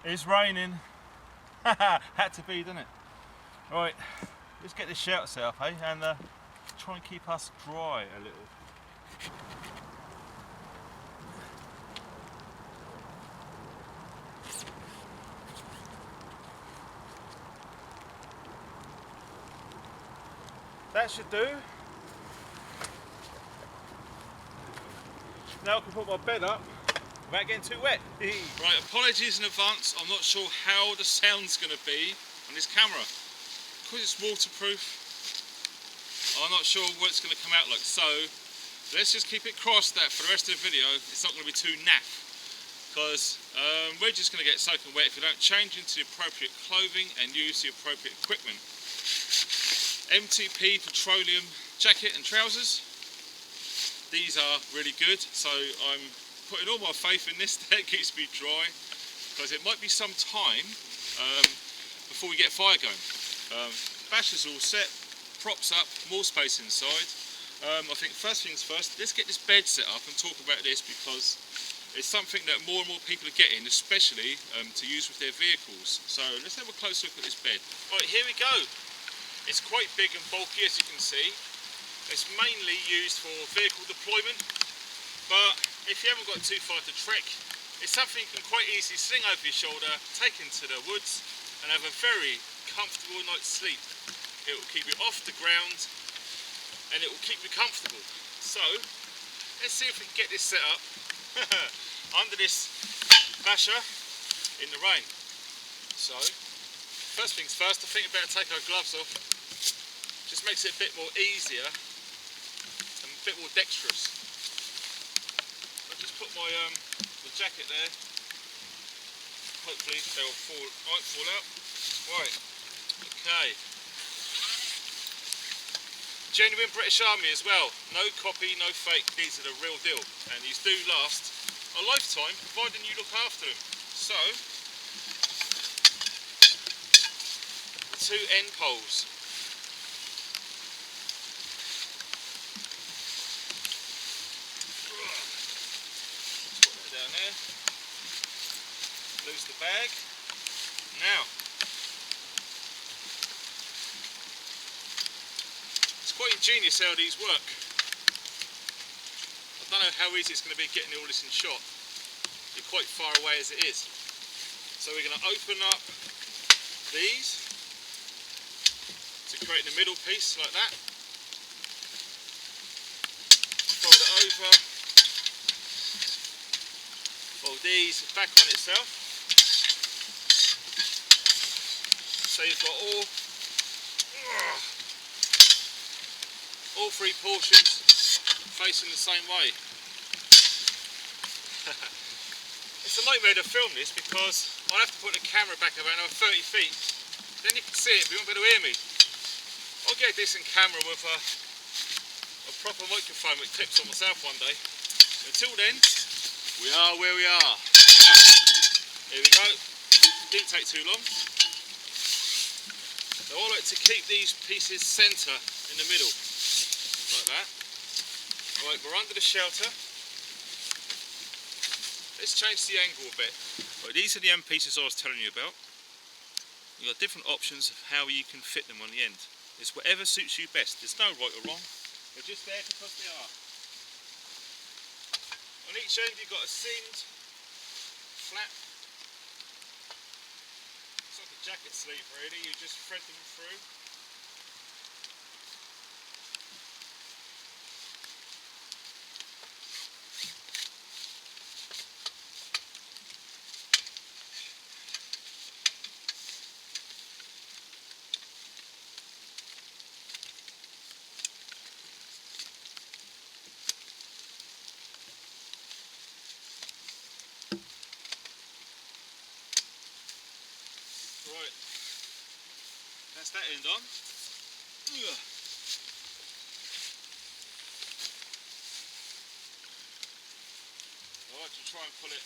It's raining. Had to be, didn't it? Right, let's get this shelter set up, eh? And try and keep us dry a little. That should do. Now I can put my bed up without getting too wet. Right, apologies in advance. I'm not sure how the sound's going to be on this camera. Because it's waterproof, I'm not sure what it's going to come out like. So let's just keep it crossed that for the rest of the video it's not going to be too naff. Because we're just going to get soaking wet if we don't change into the appropriate clothing and use the appropriate equipment. Mtp Petroleum Jacket and trousers. These are really good, so I'm putting all my faith in this that it keeps me dry, because it might be some time before we get fire going. Bash is all set, props up, more space inside. I think first things first, let's get this bed set up and talk about this, because it's something that more and more people are getting, especially to use with their vehicles. So let's have a close look at this bed. Right, here we go. It's quite big and bulky, as you can see. It's mainly used for vehicle deployment, but if you haven't got too far to trek, it's something you can quite easily sling over your shoulder, take into the woods, and have a very comfortable night's sleep. It will keep you off the ground, and it will keep you comfortable. So, let's see if we can get this set up under this basher in the rain. So, first things first, I think we better take our gloves off. Just makes it a bit more easier. Bit more dexterous. I'll just put my the jacket there. Hopefully they won't fall out. Right. Okay. Genuine British Army as well. No copy, no fake. These are the real deal, and these do last a lifetime, providing you look after them. So, the two end poles. Lose the bag. Now, it's quite ingenious how these work. I don't know how easy it's going to be getting all this in shot. You're quite far away as it is. So we're going to open up these to create the middle piece like that. Fold it over. Fold these back on itself. So you've got all three portions facing the same way. It's a nightmare to film this because I'll have to put the camera back about another 30 feet. Then you can see it, but you won't be able to hear me. I'll get a decent camera with a proper microphone with clips on myself one day. Until then, we are where we are. Now, here we go. Didn't take too long. So I like to keep these pieces centre in the middle, like that. Right, we're under the shelter. Let's change the angle a bit. Right, these are the end pieces I was telling you about. You've got different options of how you can fit them on the end. It's whatever suits you best. There's no right or wrong. They're just there because they are. On each end you've got a seamed flap. It's like a jacket sleeve really, you just thread them through. Right, that's that end on. I like to try and pull it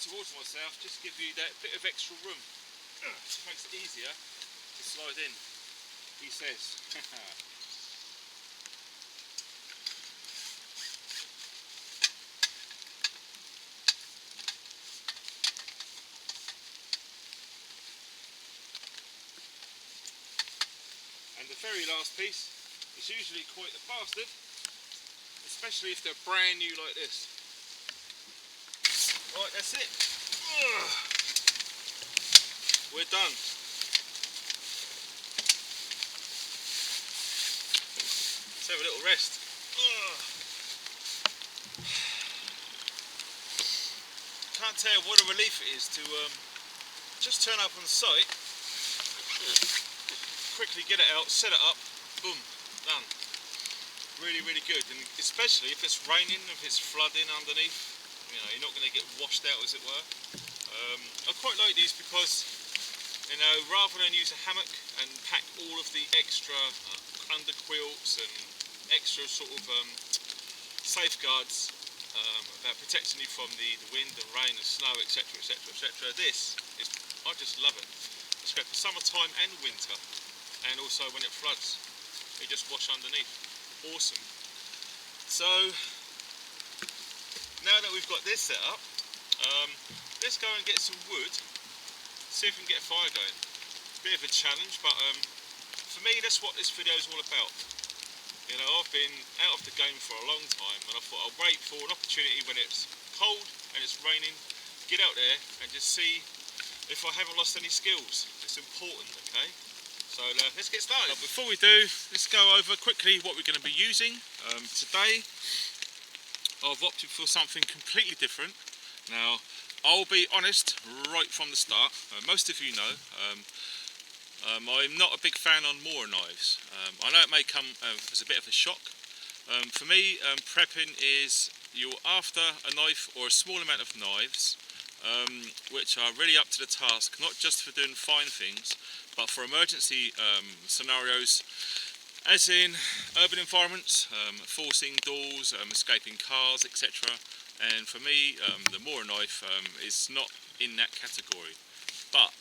towards myself, just to give you that bit of extra room. It makes it easier to slide in, he says. the very last piece is usually quite a bastard, especially if they're brand new like this. Right, that's it. Ugh. We're done. Let's have a little rest. Ugh. Can't tell you what a relief it is to just turn up on site, quickly get it out, set it up, boom, done. Really, really good, and especially if it's raining, if it's flooding underneath, you know, you're not going to get washed out, as it were. I quite like these because, you know, rather than use a hammock and pack all of the extra under quilts and extra sort of safeguards about protecting you from the wind and rain and snow, etc, etc, etc, this is, I just love it. It's great for summertime and winter, and also when it floods, you just wash underneath. Awesome. So now that we've got this set up, let's go and get some wood, see if we can get a fire going. Bit of a challenge, but for me that's what this video is all about. You know, I've been out of the game for a long time, and I thought I'll wait for an opportunity when it's cold and it's raining, get out there and just see if I haven't lost any skills. It's important, okay? So let's get started. But before we do, let's go over quickly what we're going to be using. Today I've opted for something completely different. Now, I'll be honest right from the start. Most of you know, I'm not a big fan on Moore knives. I know it may come as a bit of a shock. For me, prepping is you're after a knife or a small amount of knives which are really up to the task, not just for doing fine things, but for emergency scenarios, as in urban environments, forcing doors, escaping cars, etc. And for me, the Moore knife is not in that category. But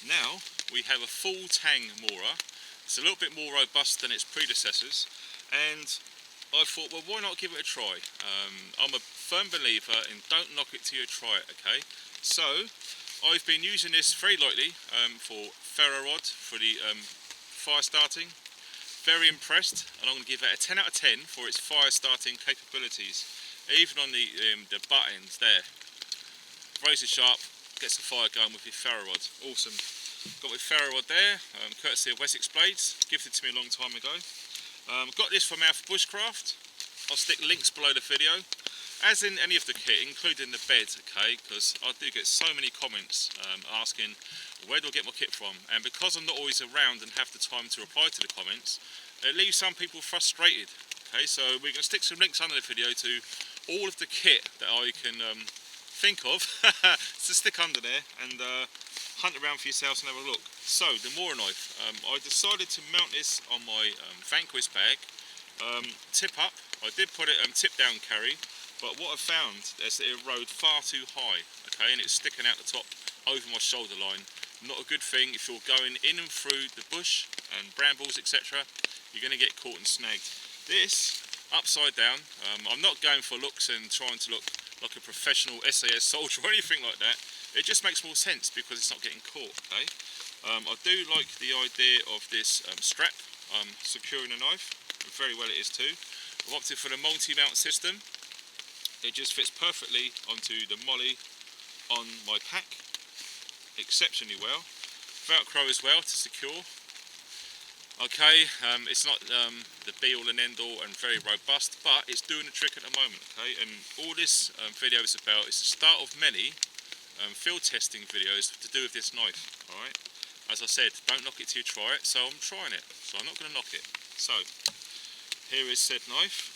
now we have a full tang Moorer. It's a little bit more robust than its predecessors, and I thought, well, why not give it a try? I'm a firm believer in don't knock it till you try it, okay? So I've been using this very lightly for ferro rod for the fire starting. Very impressed, and I'm going to give it a 10 out of 10 for its fire starting capabilities. Even on the buttons there, razor sharp, gets the fire going with your ferro rod. Awesome. Got my ferro rod there, courtesy of Wessex Blades, gifted to me a long time ago. Got this from Alpha Bushcraft. I'll stick links below the video, as in any of the kit, including the bed, okay, because I do get so many comments asking where do I get my kit from, and because I'm not always around and have the time to reply to the comments, it leaves some people frustrated. Okay, so we're going to stick some links under the video to all of the kit that I can think of to stick under there, and hunt around for yourselves and have a look. So the Moore knife, I decided to mount this on my Vanquish bag, tip up. I did put it tip down carry, but what I found is that it rode far too high, okay, and it's sticking out the top over my shoulder line. Not a good thing if you're going in and through the bush and brambles, etc. You're going to get caught and snagged. This, upside down, I'm not going for looks and trying to look like a professional SAS soldier or anything like that. It just makes more sense because it's not getting caught, okay? I do like the idea of this strap securing the knife. Very well it is too. I've opted for the multi-mount system. It just fits perfectly onto the molly on my pack, exceptionally well. Velcro as well to secure. Okay, it's not the be all and end all and very robust, but it's doing the trick at the moment, okay? And all this video is about is the start of many field testing videos to do with this knife, alright? As I said, don't knock it till you try it, so I'm trying it, so I'm not going to knock it. So, here is said knife.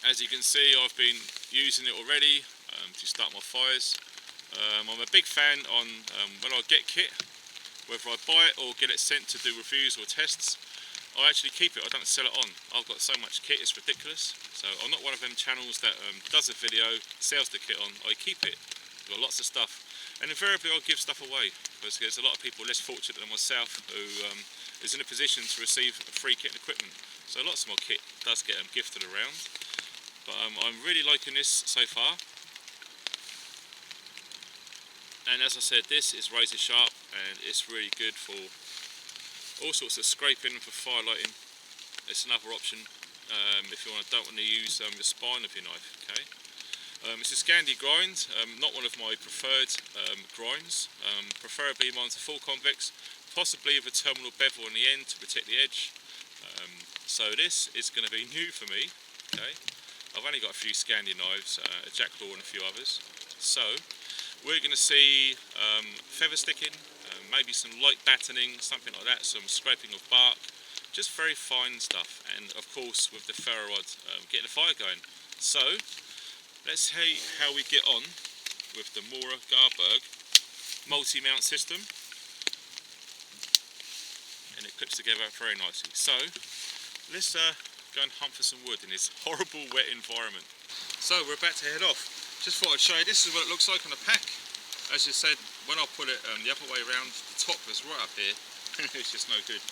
As you can see, I've been using it already to start my fires. I'm a big fan on when I get kit, whether I buy it or get it sent to do reviews or tests, I actually keep it, I don't sell it on. I've got so much kit, it's ridiculous. So I'm not one of them channels that does a video, sells the kit on, I keep it. I've got lots of stuff. And invariably I'll give stuff away, because there's a lot of people less fortunate than myself who is in a position to receive free kit and equipment. So lots of my kit does get gifted around. But I'm really liking this so far. And as I said, this is razor sharp and it's really good for All sorts of scraping for firelighting. It's another option if you don't want to use the spine of your knife. Okay. It's a Scandi grind, not one of my preferred grinds. Preferably mine's a full convex, possibly with a terminal bevel on the end to protect the edge. So this is going to be new for me. Okay. I've only got a few Scandi knives, a Jackdaw and a few others. So we're going to see feather sticking, maybe some light battening, something like that, some scraping of bark, just very fine stuff, and of course with the ferro rod getting the fire going. So let's see how we get on with the Mora Garberg multi-mount system, and it clips together very nicely. So let's go and hunt for some wood in this horrible wet environment. So we're about to head off. Just thought I'd show you, this is what it looks like on the pack. As you said, when I put it the other way around, the top is right up here. It's just no good.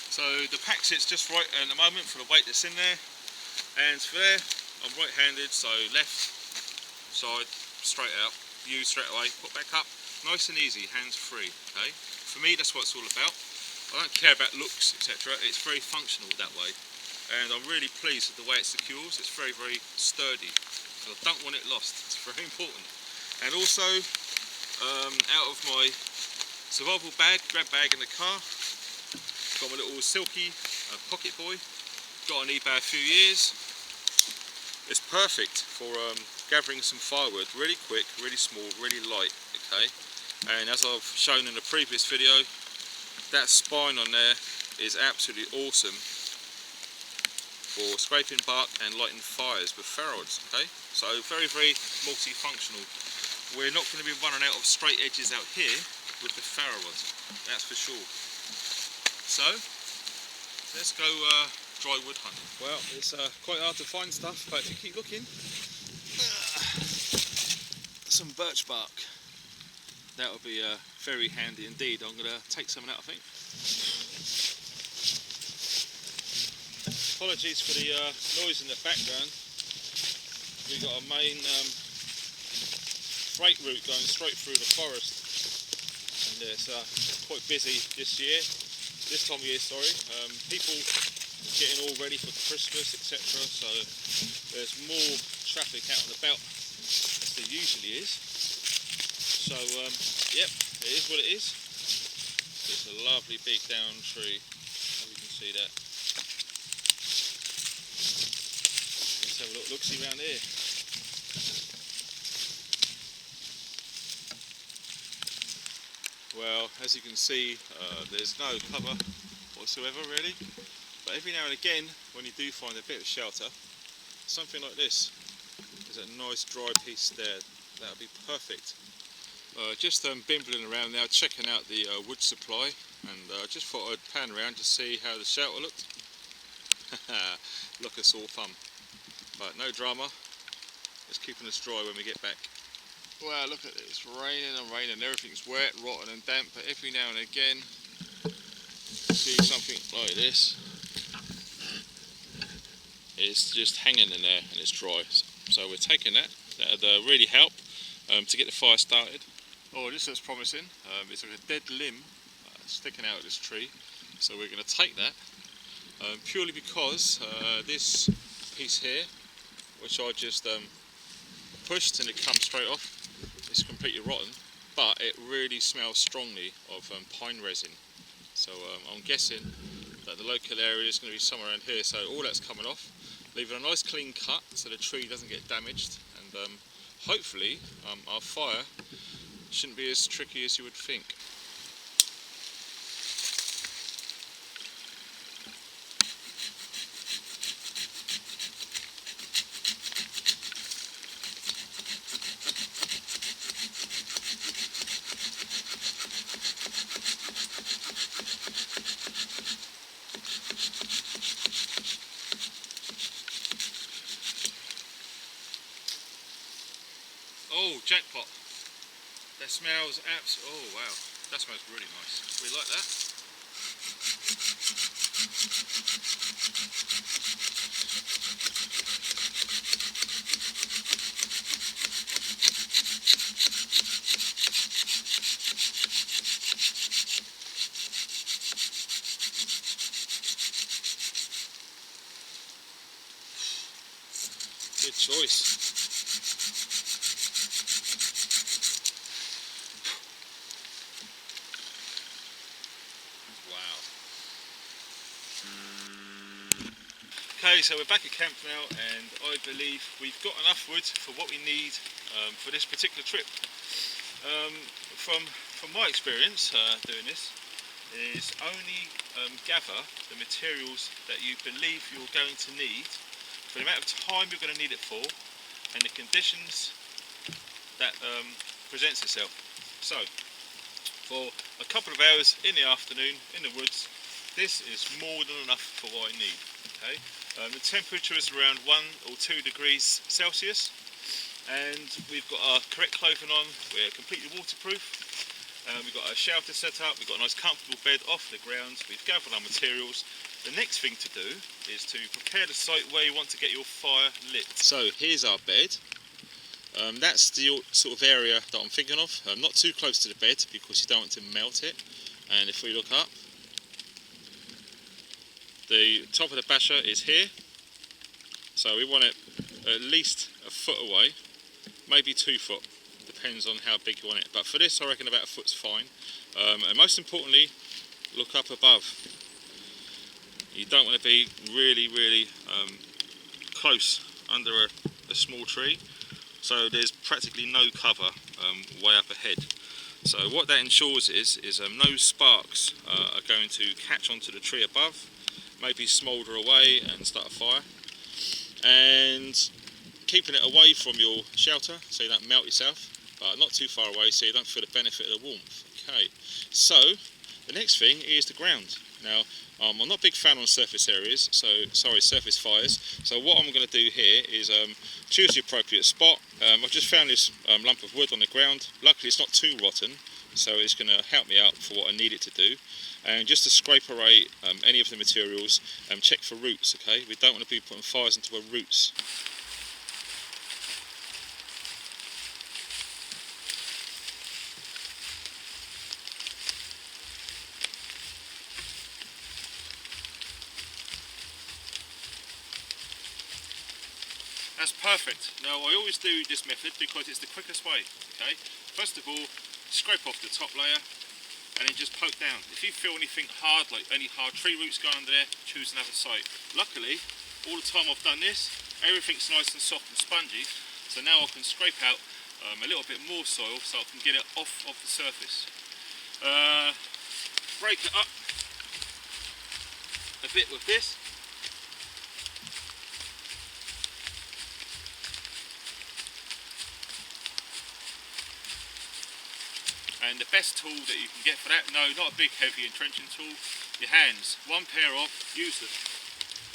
So the pack sits just right at the moment for the weight that's in there, and for there I'm right-handed, so left side straight out, view straight away, put back up, nice and easy, hands free. Okay, for me that's what it's all about. I don't care about looks, etc. It's very functional that way, and I'm really pleased with the way it secures. It's very, very sturdy, so I don't want it lost. It's very important. And also out of my survival bag, grab bag in the car, got my little silky pocket boy, got on eBay a few years. It's perfect for gathering some firewood, really quick, really small, really light. Okay, and as I've shown in the previous video, that spine on there is absolutely awesome for scraping bark and lighting fires with ferro rods. Okay, so very, very multifunctional. We're not going to be running out of straight edges out here with the ferro rods, that's for sure. So let's go dry wood hunting. Well, it's quite hard to find stuff, but if you keep looking, some birch bark. That would be very handy indeed. I'm going to take some of that, I think. Apologies for the noise in the background. We've got a main freight route going straight through the forest, and it's quite busy this year. This time of year, sorry. People getting all ready for Christmas, etc. So there's more traffic out and about as there usually is. So yep, it is what it is. It's a lovely big down tree. Hope you can see that. Let's have a look-see around here. Well, as you can see, there's no cover whatsoever really, but every now and again when you do find a bit of shelter, something like this, there's a nice dry piece there, that would be perfect. Just bimbling around now, checking out the wood supply, and just thought I'd pan around to see how the shelter looked. Look, it's all fun, but no drama, it's keeping us dry when we get back. Wow, look at it, it's raining and raining, everything's wet, rotten and damp, but every now and again you see something like this. It's just hanging in there and it's dry, so we're taking that. That would really help to get the fire started. Oh, this looks promising. It's like a dead limb sticking out of this tree, so we're going to take that purely because this piece here, which I just pushed and it comes straight off, it's completely rotten, but it really smells strongly of pine resin. So I'm guessing that the local area is going to be somewhere around here, so all that's coming off, leaving a nice clean cut so the tree doesn't get damaged, and hopefully our fire shouldn't be as tricky as you would think. Oh, jackpot. That smells oh wow, that smells really nice. We like that. choice. Wow. Okay, so we're back at camp now, and I believe we've got enough wood for what we need for this particular trip. From my experience doing this, is only gather the materials that you believe you're going to need for the amount of time you're going to need it for and the conditions that presents itself. So for a couple of hours in the afternoon in the woods, this is more than enough for what I need. Okay, the temperature is around 1 or 2 degrees Celsius, and we've got our correct clothing on. We're completely waterproof. We've got a shelter set up, we've got a nice comfortable bed off the ground, we've gathered our materials. The next thing to do is to prepare the site where you want to get your fire lit. So here's our bed. That's the sort of area that I'm thinking of. Not too close to the bed because you don't want to melt it. And if we look up, the top of the basher is here. So we want it at least a foot away, maybe 2 foot. Depends on how big you want it, but for this I reckon about a foot's fine. And most importantly, look up above. You don't want to be really close under a small tree, so there's practically no cover way up ahead. So what that ensures is no sparks are going to catch onto the tree above, maybe smoulder away and start a fire. And keeping it away from your shelter so you don't melt yourself, but not too far away so you don't feel the benefit of the warmth. Okay, so the next thing is the ground. Now, I'm not a big fan on surface areas, surface fires. So what I'm going to do here is choose the appropriate spot. I've just found this lump of wood on the ground. Luckily it's not too rotten, so it's going to help me out for what I need it to do. And just to scrape away any of the materials, check for roots, okay? We don't want to be putting fires into our roots. That's perfect. Now I always do this method because it's the quickest way. Okay. First of all, scrape off the top layer and then just poke down. If you feel anything hard, like any hard tree roots going under there, choose another site. Luckily, all the time I've done this, everything's nice and soft and spongy. So now I can scrape out a little bit more soil so I can get it off of the surface. Break it up a bit with this. And the best tool that you can get for that, no, not a big heavy entrenching tool, your hands. One pair of, use them.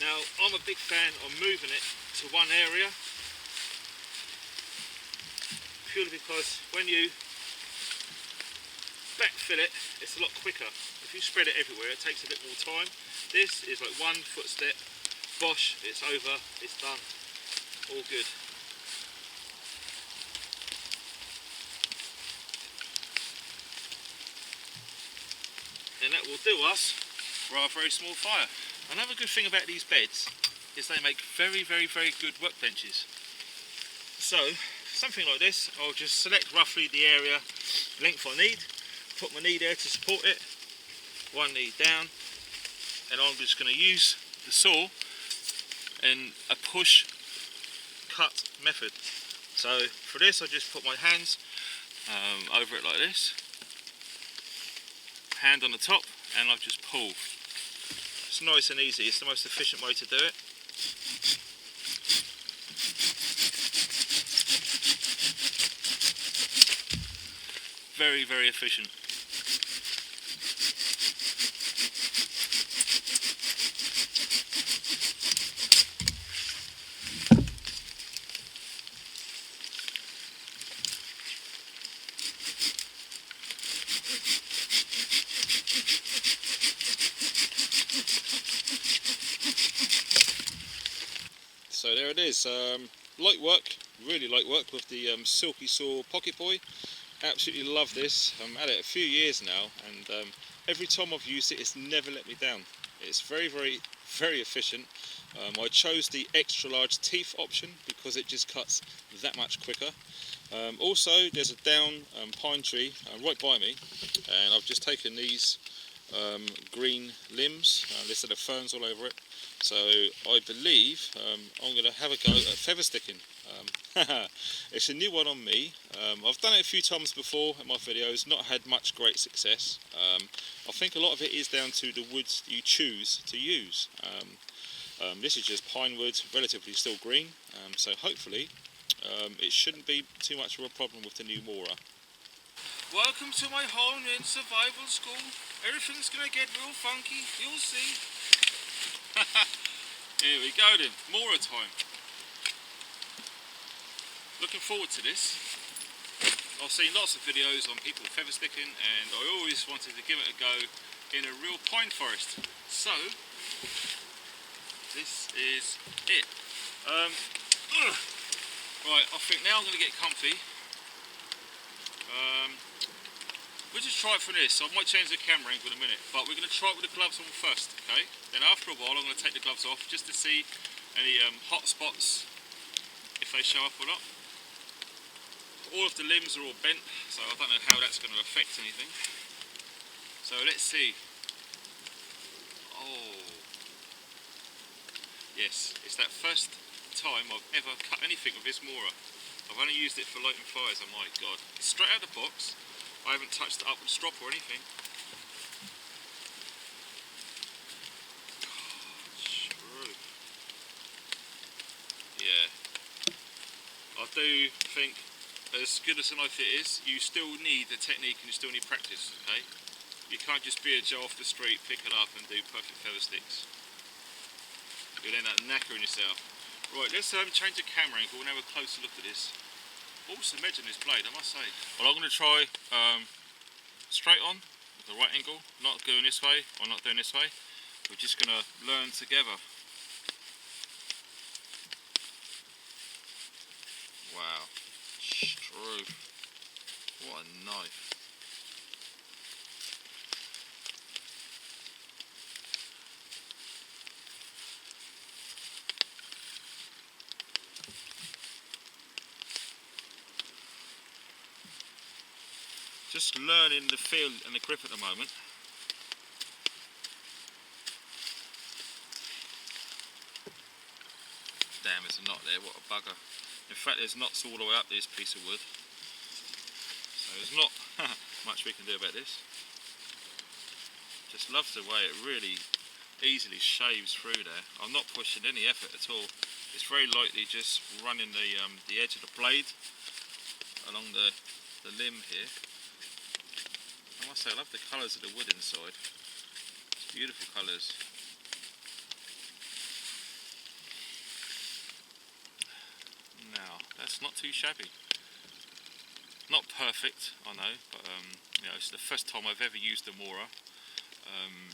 Now I'm a big fan of moving it to one area, purely because when you backfill it, it's a lot quicker. If you spread it everywhere, it takes a bit more time. This is like 1 footstep, bosh, it's over, it's done, all good. And that will do us for our very small fire. Another good thing about these beds is they make very good workbenches. So something like this, I'll just select roughly the area length I need, put my knee there to support it, one knee down, and I'm just going to use the saw in a push cut method. So for this I just put my hands over it like this, hand on the top, and I'll just pull. It's nice and easy, it's the most efficient way to do it. Very efficient. So there it is, light work, really light work with the Silky Saw Pocket Boy. Absolutely love this. I've had it a few years now, and every time I've used it, it's never let me down. It's very very efficient. I chose the extra large teeth option because it just cuts that much quicker. Also, there's a down pine tree right by me, and I've just taken these green limbs. There's sort of ferns all over it. So I believe I'm going to have a go at feather sticking. It's a new one on me. I've done it a few times before in my videos, not had much great success. I think a lot of it is down to the woods you choose to use. This is just pine wood, relatively still green, so hopefully it shouldn't be too much of a problem with the new Mora. Welcome to my home in survival school. Everything's going to get real funky, you'll see. Here we go then, Mora time. Looking forward to this. I've seen lots of videos on people feather sticking, and I always wanted to give it a go in a real pine forest. So, this is it. Right, I think now I'm going to get comfy. We'll just try it from this. I might change the camera angle in a minute, but we're going to try it with the gloves on first, okay? Then after a while I'm going to take the gloves off just to see any hot spots, if they show up or not. All of the limbs are all bent, so I don't know how that's going to affect anything. So let's see. Oh, yes, it's that first time I've ever cut anything with this Mora. I've only used it for lighting fires. Oh my god, it's straight out of the box. I haven't touched it up with a strop or anything. True. Yeah, I do think, as good as a knife it is, you still need the technique and you still need practice, okay? You can't just be a Joe off the street, pick it up and do perfect feather sticks. You'll end up knackering yourself. Right, let's change the camera angle and have a closer look at this. Awesome edge on this blade, I must say. Well, I'm going to try straight on, with the right angle, not going this way or not doing this way. We're just going to learn together. Wow, true. What a knife. Just learning the feel and the grip at the moment. Damn, there's a knot there, what a bugger. In fact, there's knots all the way up this piece of wood. So there's not much we can do about this. Just love the way it really easily shaves through there. I'm not pushing any effort at all. It's very lightly just running the edge of the blade along the limb here. I must say, I love the colours of the wood inside. It's beautiful colours. Now, that's not too shabby. Not perfect, I know, but you know, it's the first time I've ever used the Mora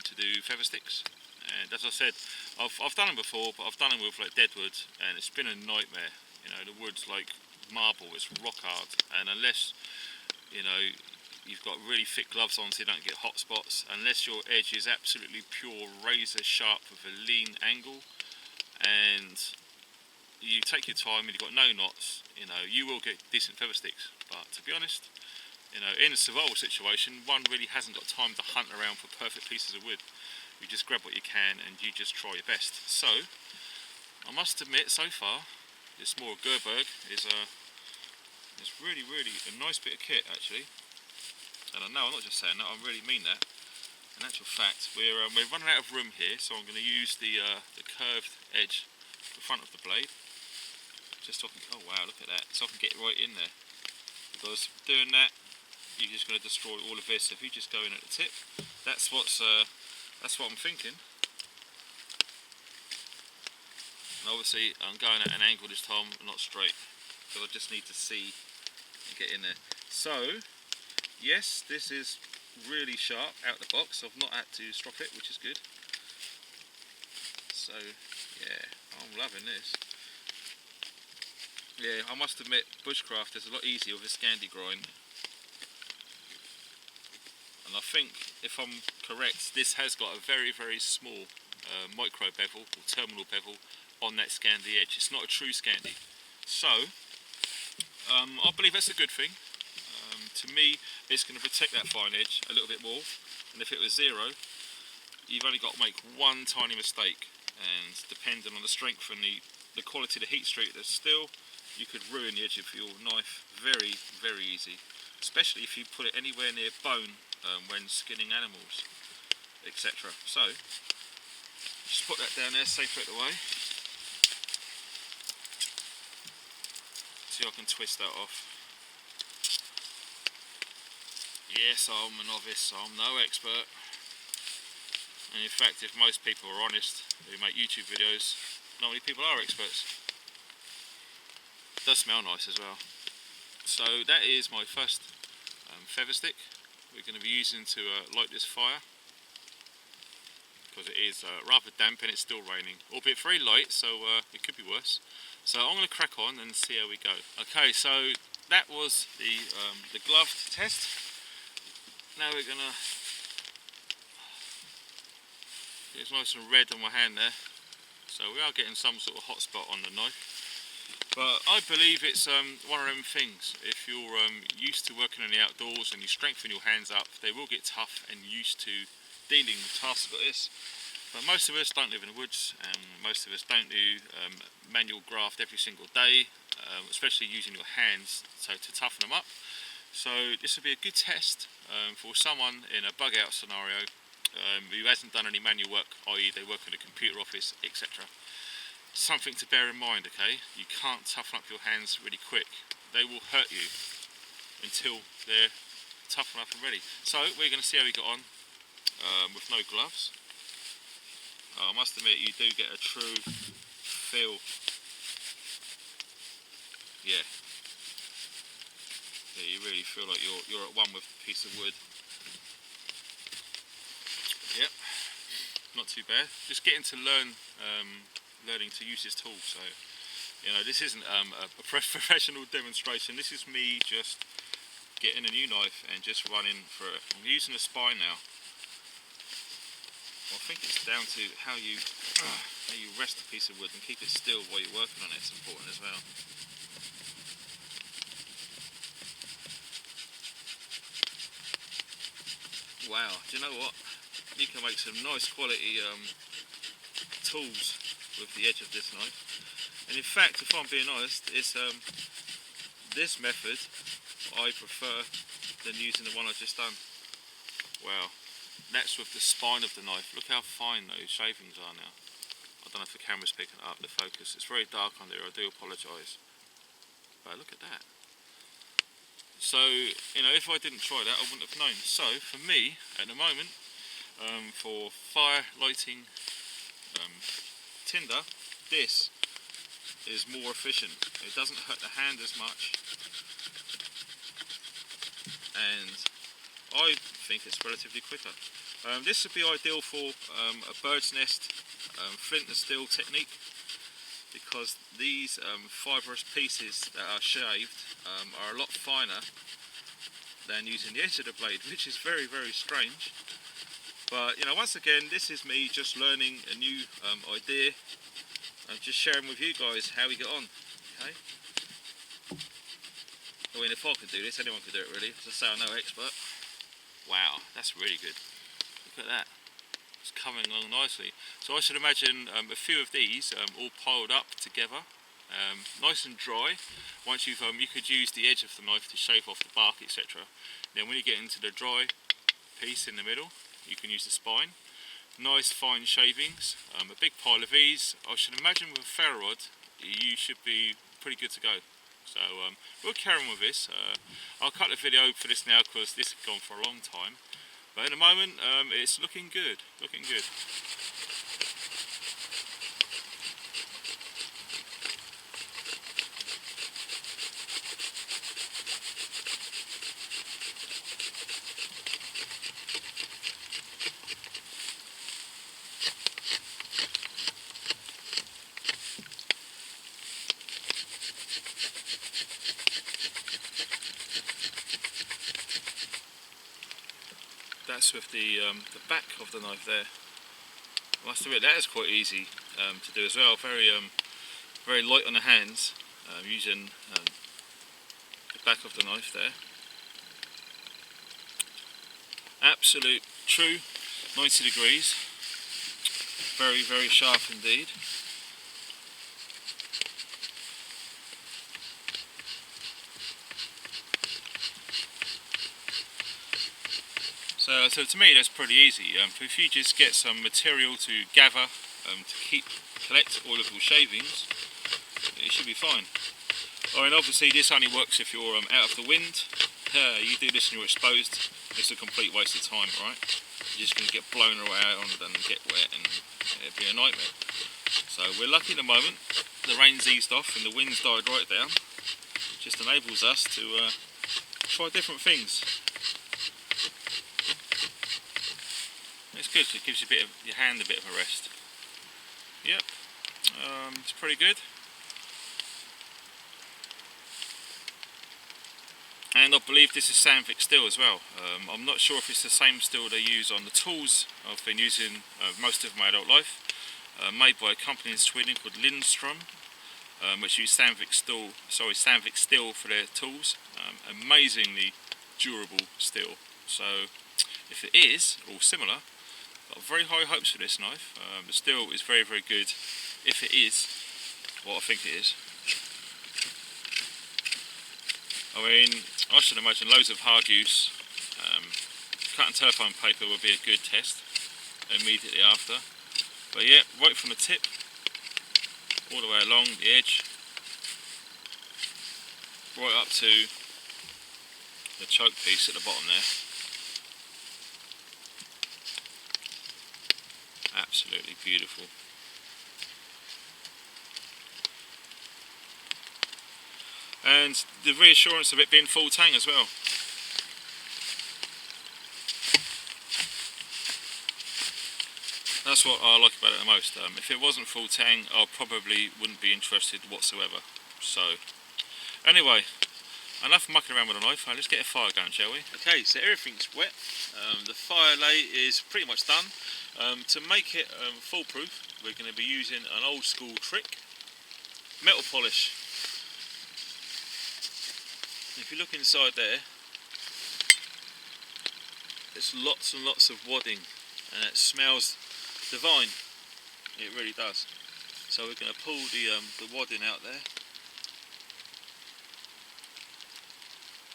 to do feather sticks. And as I said, I've done them before, but I've done them with like deadwood, and it's been a nightmare. You know, the wood's like marble, it's rock hard, and unless, you know, you've got really thick gloves on so you don't get hot spots, unless your edge is absolutely pure razor sharp with a lean angle, and you take your time and you've got no knots, you know, you will get decent feather sticks. But to be honest, you know, in a survival situation, one really hasn't got time to hunt around for perfect pieces of wood. You just grab what you can and you just try your best. So, I must admit, so far, this Mora Gerberg is really a nice bit of kit actually. And I know I'm not just saying that, I really mean that. In actual fact, we're running out of room here, so I'm going to use the curved edge, the front of the blade, just so I can, oh wow, look at that, so I can get right in there. Because doing that, you're just going to destroy all of this. So if you just go in at the tip, that's what I'm thinking. And obviously, I'm going at an angle this time, not straight, because I just need to see and get in there. So, yes, this is really sharp out the box. I've not had to strop it, which is good. So, yeah, I'm loving this. Yeah, I must admit, bushcraft is a lot easier with a Scandi grind. And I think, if I'm correct, this has got a very small micro bevel or terminal bevel on that Scandi edge. It's not a true Scandi. So I believe that's a good thing. To me, it's going to protect that fine edge a little bit more, and if it was zero, you've only got to make one tiny mistake, and depending on the strength and the quality of the heat streak of the steel, you could ruin the edge of your knife very, very easy, especially if you put it anywhere near bone when skinning animals, etc. So just put that down there, safe it away. See if I can twist that off. Yes, I'm a novice, I'm no expert. And in fact, if most people are honest who make YouTube videos, not many people are experts. It does smell nice as well. So that is my first feather stick we're going to be using to light this fire, because it is rather damp and it's still raining, albeit very light, so it could be worse. So I'm going to crack on and see how we go. Okay, so that was the glove test. Now we're going to, it's nice and red on my hand there, so we are getting some sort of hot spot on the knife. But I believe it's one of them things. If you're used to working in the outdoors and you strengthen your hands up, they will get tough and used to dealing with tasks like this. But most of us don't live in the woods, and most of us don't do manual graft every single day, especially using your hands to toughen them up. So this will be a good test for someone in a bug out scenario who hasn't done any manual work, i.e. they work in a computer office, etc. Something to bear in mind, okay? You can't toughen up your hands really quick. They will hurt you until they're tough enough and ready. So we're going to see how we got on with no gloves. I must admit, you do get a true feel. Yeah, you really feel like you're at one with a piece of wood. Yep, not too bad. Just getting to learning to use this tool. So, you know, this isn't a professional demonstration. This is me just getting a new knife and just running for it. I'm using a spine now. I think it's down to how you rest a piece of wood and keep it still while you're working on it. It's important as well. Wow, do you know what? You can make some nice quality tools with the edge of this knife. And in fact, if I'm being honest, it's this method I prefer than using the one I've just done. Wow, that's with the spine of the knife. Look how fine those shavings are now. I don't know if the camera's picking it up, the focus. It's very dark on there, I do apologise. But look at that. So, you know, if I didn't try that, I wouldn't have known. So, for me, at the moment, for fire lighting tinder, this is more efficient. It doesn't hurt the hand as much, and I think it's relatively quicker. This would be ideal for a bird's nest flint and steel technique, because these fibrous pieces that are shaved are a lot finer than using the edge of the blade, which is very, very strange. But, you know, once again, this is me just learning a new idea and just sharing with you guys how we get on. Okay. I mean, if I could do this, anyone could do it really. As I say, I'm no expert. Wow, that's really good. Look at that. It's coming along nicely. So I should imagine a few of these all piled up together, nice and dry. Once you've, you could use the edge of the knife to shave off the bark, etc. Then when you get into the dry piece in the middle, you can use the spine. Nice fine shavings, a big pile of these. I should imagine with a ferro rod, you should be pretty good to go. So we'll carry on with this. I'll cut the video for this now because this has gone for a long time. But at the moment, it's looking good, looking good. That's with the back of the knife there. I must admit that is quite easy to do as well. Very light on the hands, using the back of the knife there. Absolute true 90 degrees. Very sharp indeed. So to me that's pretty easy. If you just get some material to gather, to collect all of your shavings, it should be fine. I mean, obviously this only works if you're out of the wind. You do this and you're exposed, it's a complete waste of time, right? You're just going to get blown around and get wet, and it'd be a nightmare. So we're lucky at the moment, the rain's eased off and the wind's died right down. It just enables us to try different things. It's good, it gives your hand a bit of a rest. Yep, it's pretty good. And I believe this is Sandvik steel as well. I'm not sure if it's the same steel they use on the tools I've been using most of my adult life. Made by a company in Sweden called Lindström, which use Sandvik steel for their tools. Amazingly durable steel. So if it is, or similar, I've got very high hopes for this knife. The steel is very good if it is what I think it is. I mean, I should imagine loads of hard use. Cutting telephone paper would be a good test immediately after. But yeah, right from the tip, all the way along the edge, right up to the choke piece at the bottom there. Absolutely beautiful. And the reassurance of it being full tang as well. That's what I like about it the most. If it wasn't full tang, I probably wouldn't be interested whatsoever. So, anyway, enough mucking around with a knife. Let's get a fire going, shall we? Okay, so everything's wet. The fire lay is pretty much done. To make it foolproof, we're going to be using an old school trick, metal polish. If you look inside there, there's lots and lots of wadding, and it smells divine. It really does. So we're going to pull the wadding out there.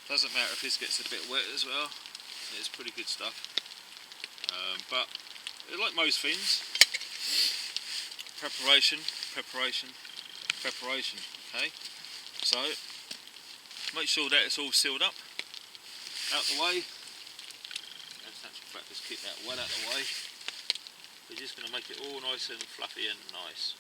Doesn't matter if this gets a bit wet as well. It's pretty good stuff. But like most things, preparation. Okay. So make sure that it's all sealed up, out the way. Let's actually practice keep that well out the way. We're just going to make it all nice and fluffy and nice.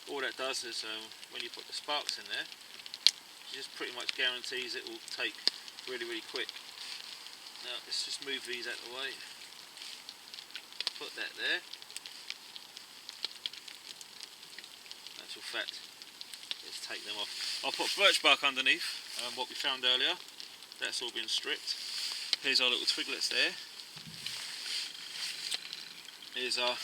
All that does is when you put the sparks in there, it just pretty much guarantees it will take really quick. Now let's just move these out the way. Put that there. In actual fact, let's take them off. I'll put birch bark underneath, what we found earlier. That's all been stripped. Here's our little twiglets there. Here's our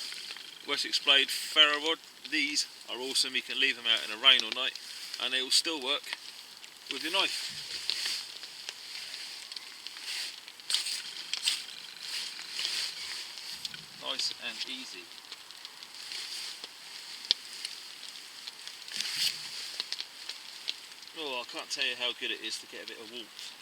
Wessex blade ferro rod. These are awesome. You can leave them out in the rain all night and they will still work with your knife. Nice and easy. Oh, I can't tell you how good it is to get a bit of warmth.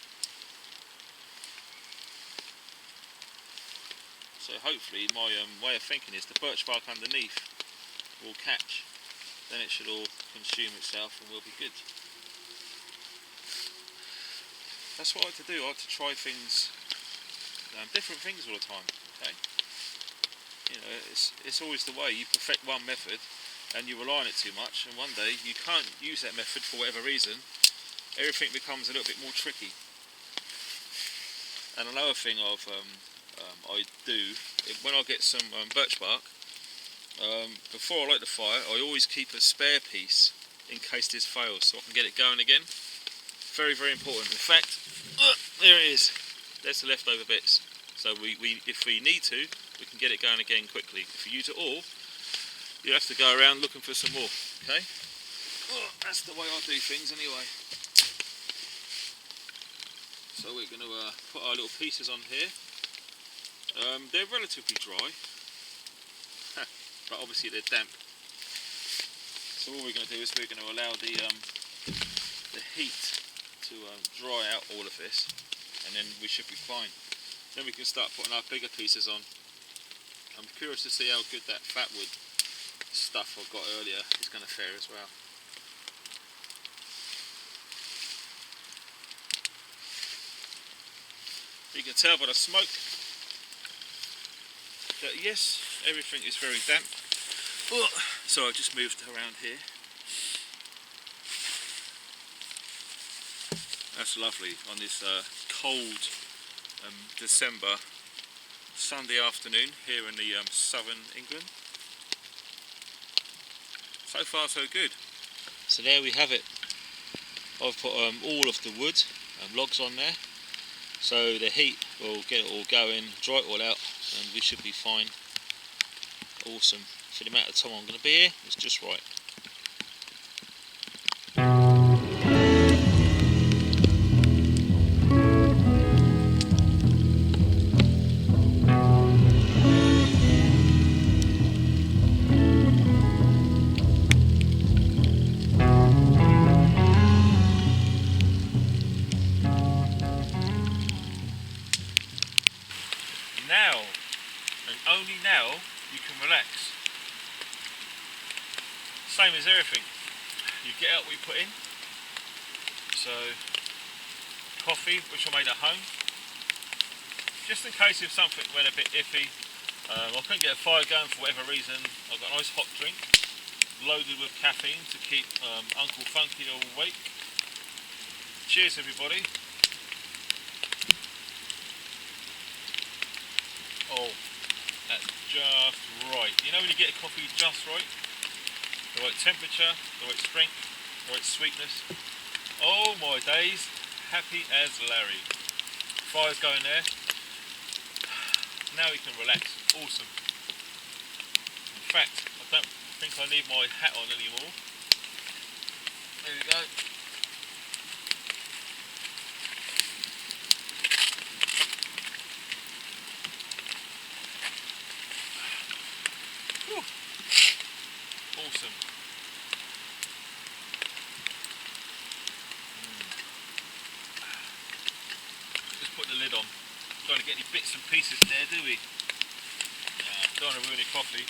So hopefully my way of thinking is the birch bark underneath will catch, then it should all consume itself and we'll be good. That's what I like to do. I like to try things, different things all the time. Okay, you know, it's always the way. You perfect one method and you rely on it too much, and one day you can't use that method for whatever reason. Everything becomes a little bit more tricky. And another thing I do, when I get some birch bark, before I light the fire, I always keep a spare piece in case this fails, so I can get it going again. Very important. In fact, there it is. There's the leftover bits. So if we need to, we can get it going again quickly. If you use it all, you have to go around looking for some more. Okay, well, that's the way I do things anyway. So we're going to put our little pieces on here. They're relatively dry, but obviously they're damp. So all we're going to do is we're going to allow the heat to dry out all of this, and then we should be fine. Then we can start putting our bigger pieces on. I'm curious to see how good that fat wood stuff I got earlier is going to fare as well. You can tell by the smoke that yes, everything is very damp. So I just moved around here. That's lovely on this cold December Sunday afternoon here in the southern England. So far so good. So there we have it. I've put all of the wood logs on there, so the heat will get it all going, dry it all out, and we should be fine. Awesome. For the amount of time I'm going to be here, it's just right. Now, and only now, you can relax. Same as everything, you get out what you put in. So, coffee, which I made at home, just in case if something went a bit iffy. I couldn't get a fire going for whatever reason. I've got a nice hot drink, loaded with caffeine to keep Uncle Funky awake. Cheers everybody. Oh, that's just right. You know when you get a coffee just right? The right temperature, the right strength, the right sweetness. Oh my days, happy as Larry. Fire's going there. Now we can relax. Awesome. In fact, I don't think I need my hat on anymore. There we go. Whew. Awesome. Just put the lid on. Don't want to get any bits and pieces in there, do we? Don't want to ruin your coffee.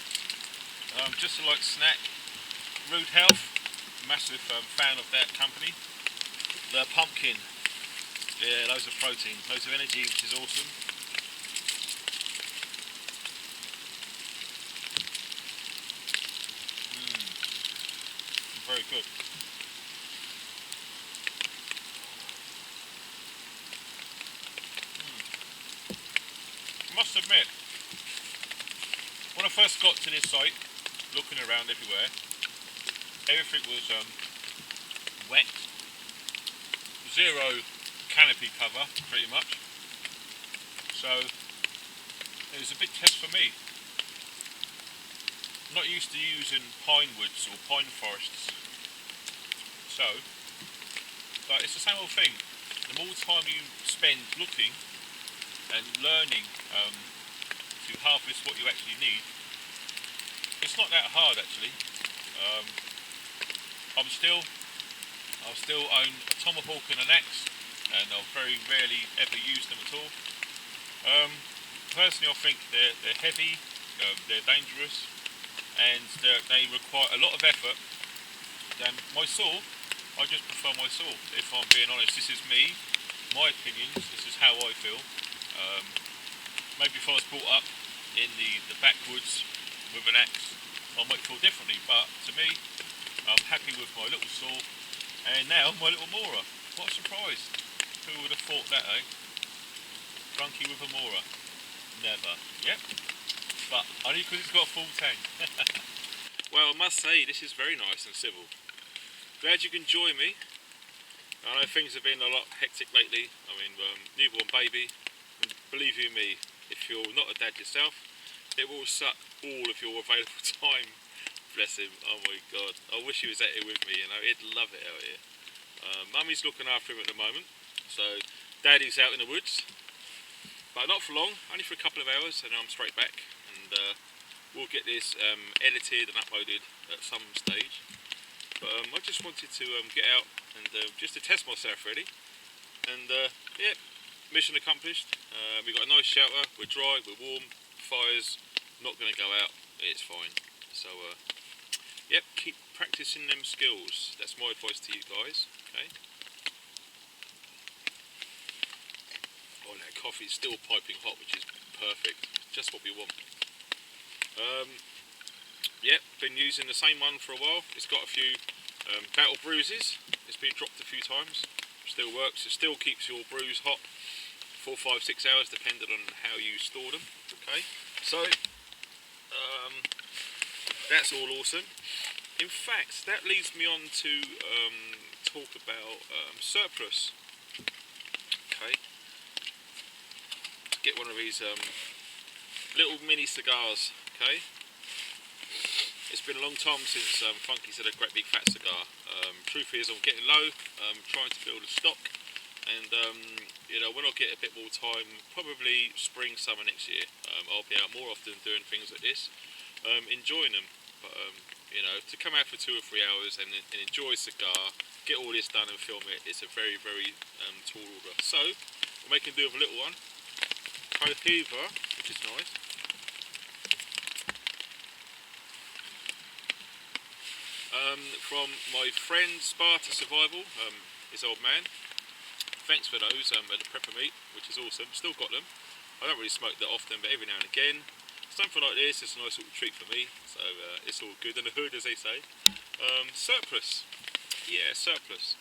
Just a light snack. Rude Health, massive fan of that company. The pumpkin, yeah, loads of protein, loads of energy, which is awesome. Very good. I must admit, when I first got to this site, looking around everywhere, everything was wet, zero canopy cover, pretty much. So it was a big test for me. I'm not used to using pine woods or pine forests, so but it's the same old thing. The more time you spend looking and learning to harvest what you actually need, it's not that hard actually. I'll still own a tomahawk and an axe, and I'll very rarely ever use them at all. Personally, I think they're heavy, they're dangerous, and they require a lot of effort. And my saw, I just prefer my saw. If I'm being honest, this is me, my opinions. This is how I feel. Maybe if I was brought up in the backwoods with an axe, I might feel differently, but to me, I'm happy with my little saw, and now my little Mora. What a surprise. Who would have thought that, eh? Funky with a Mora. Never. Yep. But only because it's got a full tank. Well, I must say, this is very nice and civil. Glad you can join me. I know things have been a lot hectic lately. I mean, newborn baby. And believe you me, if you're not a dad yourself, it will suck all of your available time Bless him. Oh my God. I wish he was out here with me, you know. He'd love it out here. Mummy's looking after him at the moment. So Daddy's out in the woods. But not for long, only for a couple of hours, and I'm straight back. And we'll get this edited and uploaded at some stage. But I just wanted to get out and just to test myself really. And yeah, mission accomplished. We've got a nice shelter, we're dry, we're warm, fire's not going to go out, it's fine. So yep, keep practicing them skills. That's my advice to you guys, okay? Oh, that coffee's still piping hot, which is perfect. Just what we want. Yep, been using the same one for a while. It's got a few battle bruises. It's been dropped a few times. Still works. It still keeps your brews hot 4, 5, 6 hours, depending on how you store them. Okay, so that's all awesome. In fact, that leads me on to talk about surplus. Okay, get one of these little mini cigars. Okay, it's been a long time since Funky's had a great big fat cigar. Truth is, I'm getting low. Trying to build a stock, and you know, when I get a bit more time, probably spring, summer next year, I'll be out more often doing things like this, enjoying them. But you know, to come out for 2 or 3 hours and enjoy a cigar, get all this done and film it, it's a very, very tall order. So we're making do with a little one, Cohiba, which is nice. From my friend Sparta Survival, his old man. Thanks for those at the prepper meet, which is awesome. Still got them. I don't really smoke that often, but every now and again, something like this is a nice little treat for me. So it's all good in the hood, as they say. Surplus, yeah, surplus.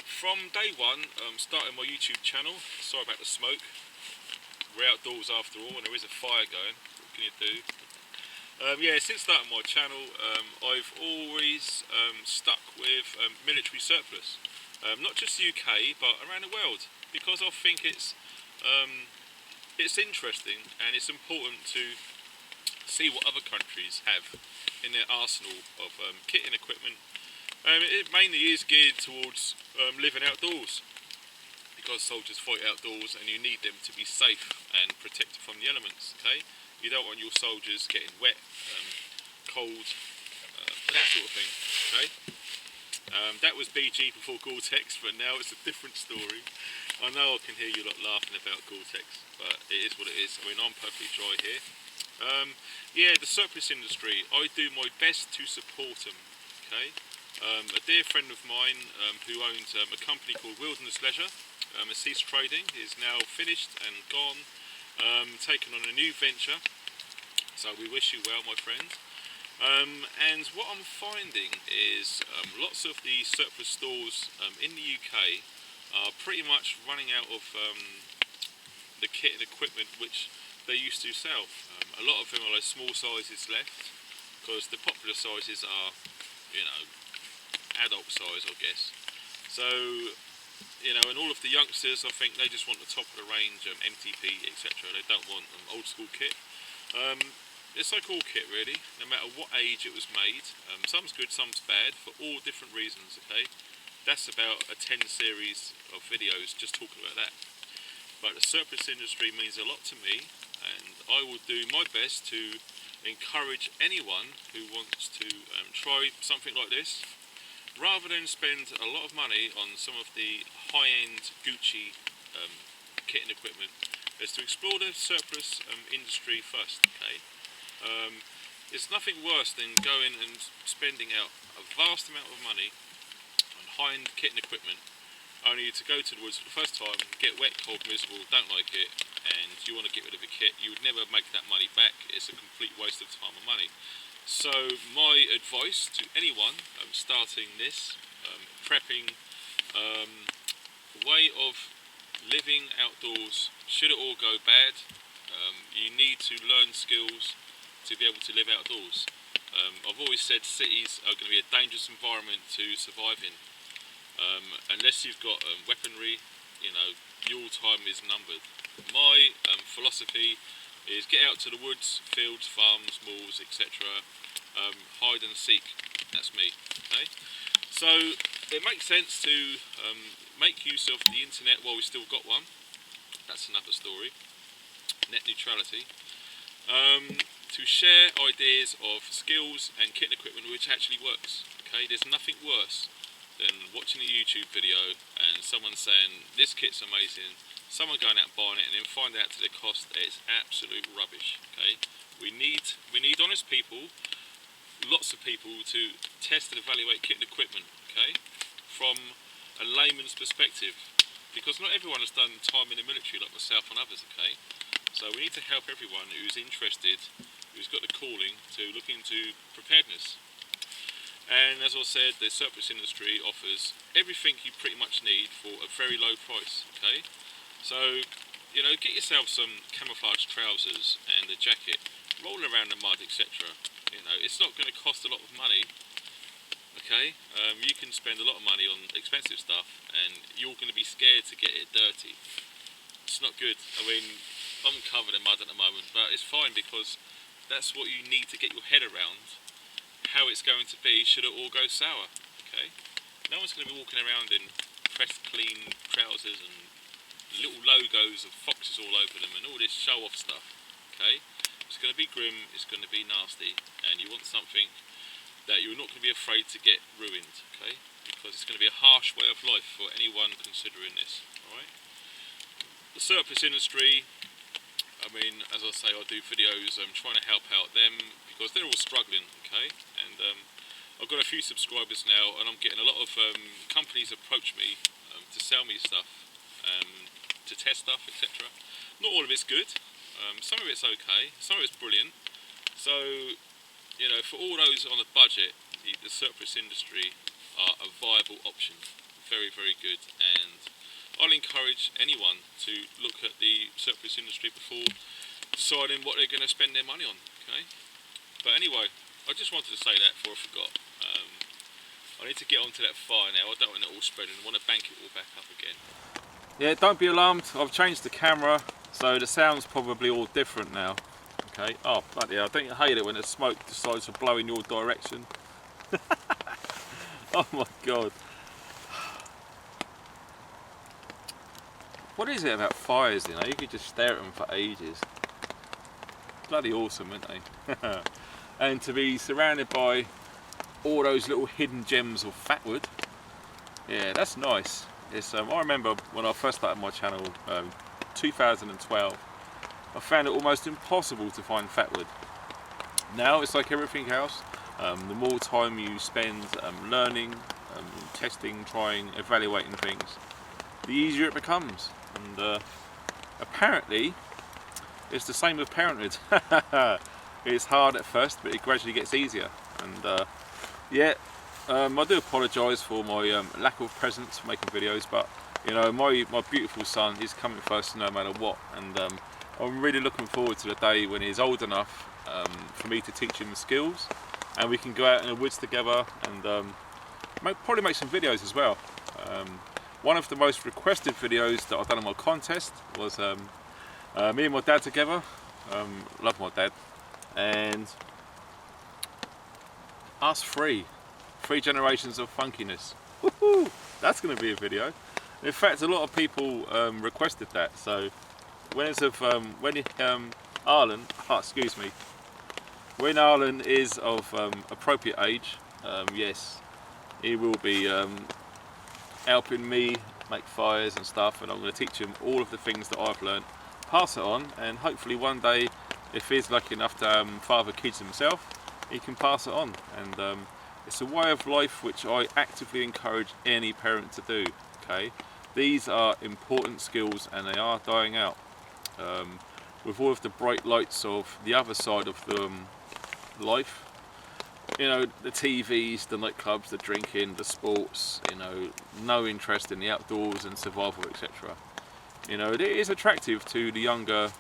From day one, starting my YouTube channel. Sorry about the smoke. We're outdoors after all, and there is a fire going. What can you do? Yeah, since starting my channel, I've always stuck with military surplus. Not just the UK, but around the world, because I think it's interesting and it's important to see what other countries have in their arsenal of kit and equipment. It mainly is geared towards living outdoors, because soldiers fight outdoors and you need them to be safe and protected from the elements. Okay. You don't want your soldiers getting wet, cold, that sort of thing, okay? That was BG before Gore-Tex, but now it's a different story. I know I can hear you lot laughing about Gore-Tex, but it is what it is. I mean, I'm perfectly dry here. Yeah, the surplus industry, I do my best to support them, okay? A dear friend of mine who owns a company called Wilderness Leisure, has ceased trading, is now finished and gone. Taken on a new venture, so we wish you well, my friend. And what I'm finding is lots of the surplus stores in the UK are pretty much running out of the kit and equipment which they used to sell. A lot of them are like small sizes left, because the popular sizes are, you know, adult size, I guess. So, you know, and all of the youngsters, I think they just want the top of the range, Mtp, etc. They don't want old school kit. It's like all kit really, no matter what age it was made. Some's good, some's bad, for all different reasons, okay? That's about a 10 series of videos just talking about that. But the surplus industry means a lot to me, and I will do my best to encourage anyone who wants to try something like this, rather than spend a lot of money on some of the high-end Gucci kit and equipment, is to explore the surplus industry first, okay? It's nothing worse than going and spending out a vast amount of money on high-end kit and equipment, only to go to the woods for the first time, get wet, cold, miserable, don't like it, and you want to get rid of the kit. You would never make that money back. It's a complete waste of time and money. So my advice to anyone starting this, prepping, way of living outdoors, should it all go bad, you need to learn skills to be able to live outdoors. I've always said cities are going to be a dangerous environment to survive in. Unless you've got weaponry, you know, your time is numbered. My philosophy is get out to the woods, fields, farms, malls, etc. Hide and seek. That's me. Okay. So it makes sense to make use of the internet while we still got one. That's another story. Net neutrality. To share ideas of skills and kit and equipment which actually works. Okay, there's nothing worse than watching a YouTube video and someone saying this kit's amazing, someone going out and buying it and then find out to the cost that it's absolute rubbish. Okay, we need honest people, lots of people to test and evaluate kit and equipment. Okay, from a layman's perspective, because not everyone has done time in the military like myself and others. Okay, so we need to help everyone who's interested, who's got the calling to look into preparedness. And as I said, the surplus industry offers everything you pretty much need for a very low price. Okay, so you know, get yourself some camouflage trousers and a jacket, roll around the mud, etc. You know, it's not going to cost a lot of money. Okay, you can spend a lot of money on expensive stuff, and you're going to be scared to get it dirty. It's not good. I mean, I'm covered in mud at the moment, but it's fine because that's what you need to get your head around how it's going to be should it all go sour. Okay, no one's going to be walking around in pressed clean trousers and little logos of foxes all over them and all this show off stuff. Okay, it's going to be grim, it's going to be nasty, and you want something that you're not going to be afraid to get ruined. Okay, because it's going to be a harsh way of life for anyone considering this. Alright, the surplus industry, I mean, as I say, I do videos, I'm trying to help out them because they're all struggling. Okay, and I've got a few subscribers now, and I'm getting a lot of companies approach me to sell me stuff, to test stuff, etc. Not all of it's good. Some of it's okay. Some of it's brilliant. So, you know, for all those on a budget, the surplus industry are a viable option. Very, very good. And I'll encourage anyone to look at the surplus industry before deciding what they're going to spend their money on. Okay. But anyway, I just wanted to say that before I forgot. I need to get onto that fire now. I don't want it all spreading. I want to bank it all back up again. Yeah, don't be alarmed. I've changed the camera, so the sound's probably all different now. Okay. Oh, bloody hell. Don't you hate it when the smoke decides to blow in your direction? Oh my God. What is it about fires, you know? You could just stare at them for ages. Bloody awesome, aren't they? And to be surrounded by all those little hidden gems of fat wood, yeah, that's nice. It's, I remember when I first started my channel, 2012, I found it almost impossible to find fat wood. Now it's like everything else. The more time you spend learning, testing, trying, evaluating things, the easier it becomes. And apparently, it's the same with parenthood. It's hard at first, but it gradually gets easier. And yeah, I do apologise for my lack of presence for making videos, but you know, my beautiful son is coming first no matter what. And I'm really looking forward to the day when he's old enough for me to teach him skills, and we can go out in the woods together and probably make some videos as well. One of the most requested videos that I've done on my contest was me and my dad together. Love my dad. And us three generations of funkiness. Woohoo! That's going to be a video. In fact, a lot of people requested that. So when Arlen, excuse me, when Arlen is of appropriate age, yes, he will be helping me make fires and stuff, and I'm going to teach him all of the things that I've learned, pass it on, and hopefully one day, if he's lucky enough to father kids himself, he can pass it on. And it's a way of life which I actively encourage any parent to do. Okay, these are important skills and they are dying out. With all of the bright lights of the other side of the life, you know, the TVs, the nightclubs, the drinking, the sports, you know, no interest in the outdoors and survival, etc. You know, it is attractive to the younger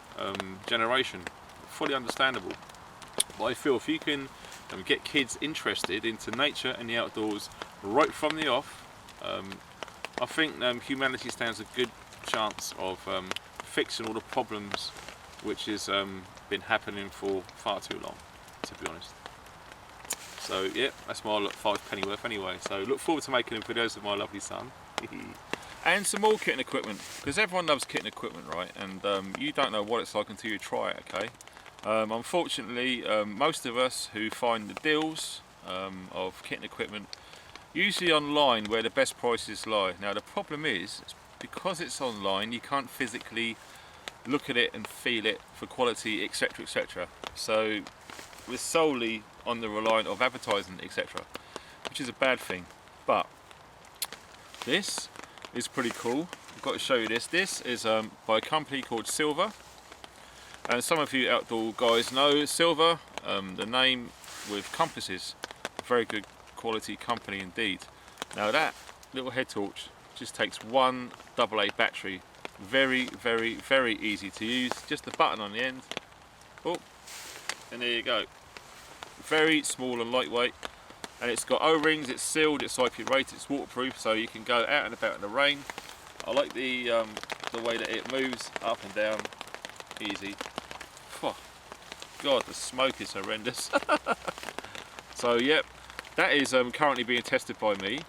generation, fully understandable. But I feel if you can get kids interested into nature and the outdoors right from the off, I think humanity stands a good chance of fixing all the problems which has been happening for far too long, to be honest. So yeah, that's my 5 penny worth anyway. So look forward to making videos with my lovely son. And some more kit and equipment, because everyone loves kit and equipment, right? And you don't know what it's like until you try it, okay? Unfortunately, most of us who find the deals of kit and equipment usually online where the best prices lie. Now the problem is, because it's online, you can't physically look at it and feel it for quality, etc, etc. So we're solely on the reliant of advertising, etc, which is a bad thing. But this is pretty cool. I've got to show you this. This is by a company called Silver, and some of you outdoor guys know Silver, the name with compasses. A very good quality company indeed. Now that little head torch just takes one AA battery. Very, very, very easy to use. Just a button on the end. Oh, and there you go. Very small and lightweight. And it's got O-rings, it's sealed, it's IP rated, it's waterproof, so you can go out and about in the rain. I like the way that it moves up and down, easy. Oh, God, the smoke is horrendous. So yep, that is currently being tested by me.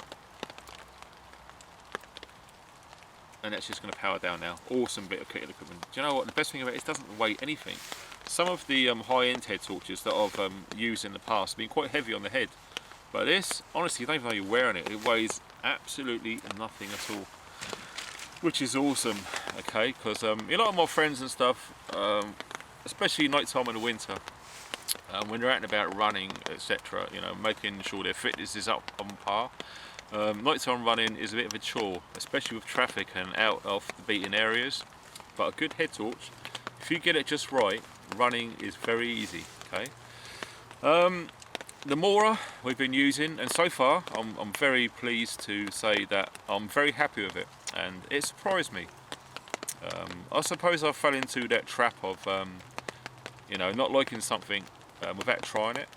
And that's just going to power down now. Awesome bit of kit and equipment. Do you know what, the best thing about it is it doesn't weigh anything. Some of the high-end head torches that I've used in the past have been quite heavy on the head. But this, honestly, you don't even know you're wearing it. It weighs absolutely nothing at all, which is awesome. Okay, because a lot of my friends and stuff, especially night time in the winter, when they're out and about running, etc., you know, making sure their fitness is up on par. Nighttime running is a bit of a chore, especially with traffic and out of the beaten areas. But a good head torch, if you get it just right, running is very easy. Okay. The Mora we've been using, and so far I'm very pleased to say that I'm very happy with it, and it surprised me. I suppose I fell into that trap of you know, not liking something without trying it.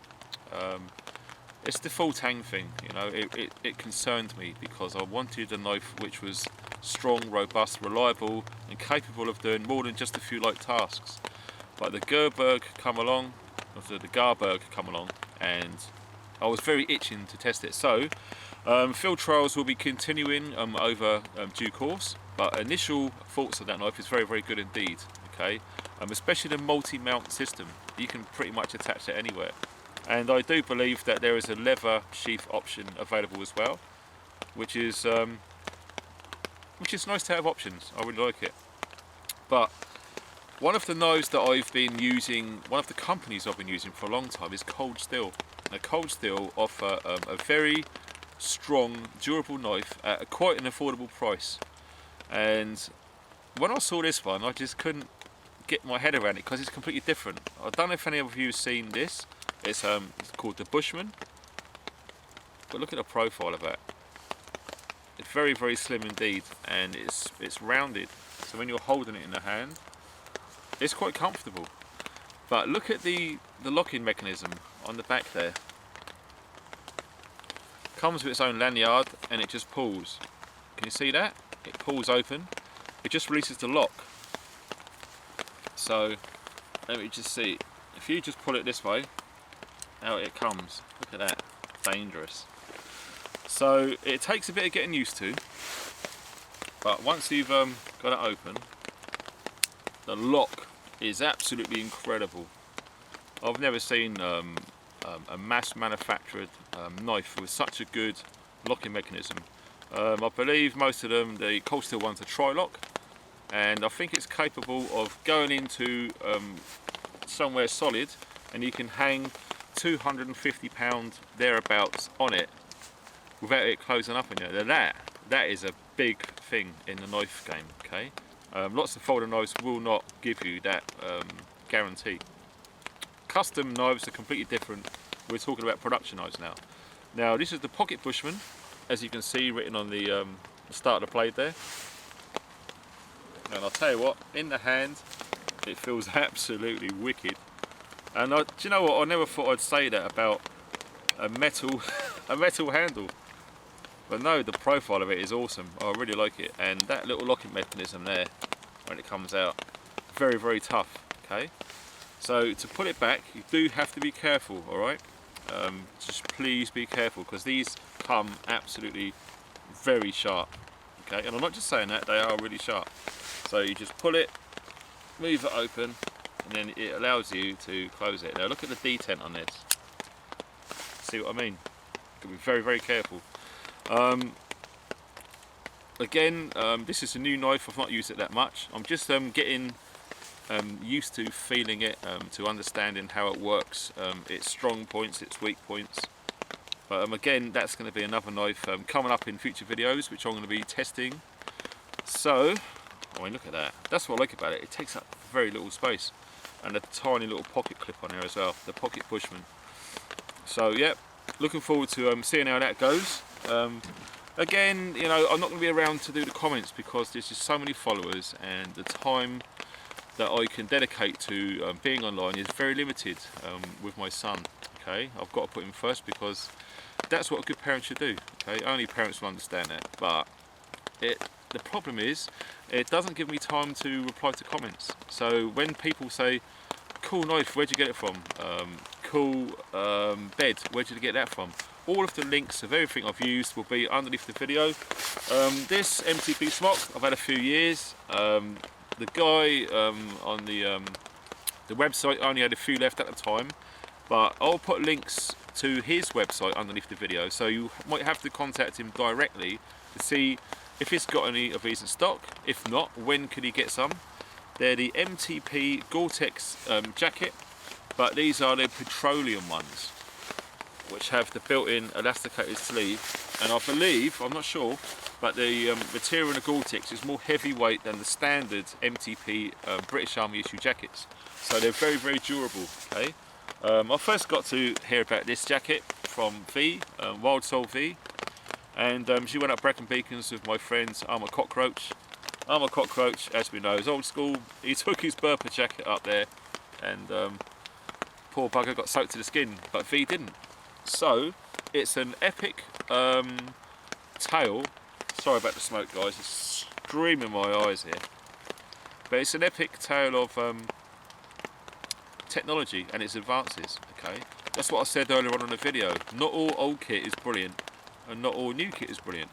It's the full tang thing, you know, it concerned me because I wanted a knife which was strong, robust, reliable and capable of doing more than just a few light tasks. But the Gerberg come along, and I was very itching to test it. So field trials will be continuing over due course, but initial thoughts of that knife is very, very good indeed. Okay, especially the multi-mount system. You can pretty much attach it anywhere. And I do believe that there is a leather sheath option available as well, which is nice to have options. I really like it. But one of the knives that I've been using, one of the companies I've been using for a long time is Cold Steel. Now Cold Steel offer a very strong, durable knife at quite an affordable price. And when I saw this one, I just couldn't get my head around it because it's completely different. I don't know if any of you have seen this. It's called the Bushman. But look at the profile of that. It's very, very slim indeed, and it's rounded. So when you're holding it in the hand, it's quite comfortable. But look at the locking mechanism on the back there. Comes with its own lanyard and it just pulls. Can you see that? It pulls open. It just releases the lock. So let me just see. If you just pull it this way, out it comes. Look at that. Dangerous. So it takes a bit of getting used to. But once you've got it open, the lock is absolutely incredible. I've never seen a mass manufactured knife with such a good locking mechanism. I believe most of them, the Cold Steel ones, are tri-lock, and I think it's capable of going into somewhere solid and you can hang 250 pounds thereabouts on it without it closing up on you. Now that is a big thing in the knife game. Okay, lots of folding knives will not give you that guarantee. Custom knives are completely different. We're talking about production knives now. Now this is the Pocket Bushman, as you can see written on the start of the blade there. And I'll tell you what, in the hand it feels absolutely wicked. And do you know what, I never thought I'd say that about a metal handle. But no, the profile of it is awesome. I really like it. And that little locking mechanism there, when it comes out, very, very tough. Okay, so to put it back, you do have to be careful. All right, just please be careful, because these come absolutely very sharp. Okay, and I'm not just saying that, they are really sharp. So you just pull it, move it open, and then it allows you to close it. Now look at the detent on this. See what I mean? Got to be very, very careful. Again, this is a new knife. I've not used it that much. I'm just getting used to feeling it, to understanding how it works, its strong points, its weak points. But again, that's going to be another knife coming up in future videos, which I'm going to be testing. So, I mean, look at that. That's what I like about it. It takes up very little space, and a tiny little pocket clip on there as well, the pocket Bushman. So, yeah, looking forward to seeing how that goes. Again, you know, I'm not going to be around to do the comments because there's just so many followers, and the time that I can dedicate to being online is very limited with my son. Okay, I've got to put him first because that's what a good parent should do. Okay, only parents will understand that. But the problem is, it doesn't give me time to reply to comments. So when people say, "Cool knife, where'd you get it from?" "Cool bed, where'd you get that from?" All of the links of everything I've used will be underneath the video. This MTP smock, I've had a few years. The guy on the website only had a few left at the time, but I'll put links to his website underneath the video, so you might have to contact him directly to see if he's got any of these in stock. If not, when could he get some? They're the Mtp Gore-Tex Jacket, but these are the petroleum ones, which have the built-in elasticated sleeve, and I believe, I'm not sure, but the material in the Gore-Tex is more heavyweight than the standard MTP British Army issue jackets, so they're very, very durable. Okay, I first got to hear about this jacket from V, Wild Soul V, and she went up Brecon Beacons with my friends Armour Cockroach. Armour Cockroach, as we know, is old school. He took his Burpa jacket up there, and poor bugger got soaked to the skin, but V didn't. So it's an epic tale. Sorry about the smoke, guys, it's streaming my eyes here. But it's an epic tale of technology and its advances. Okay, that's what I said earlier on in the video. Not all old kit is brilliant, and not all new kit is brilliant,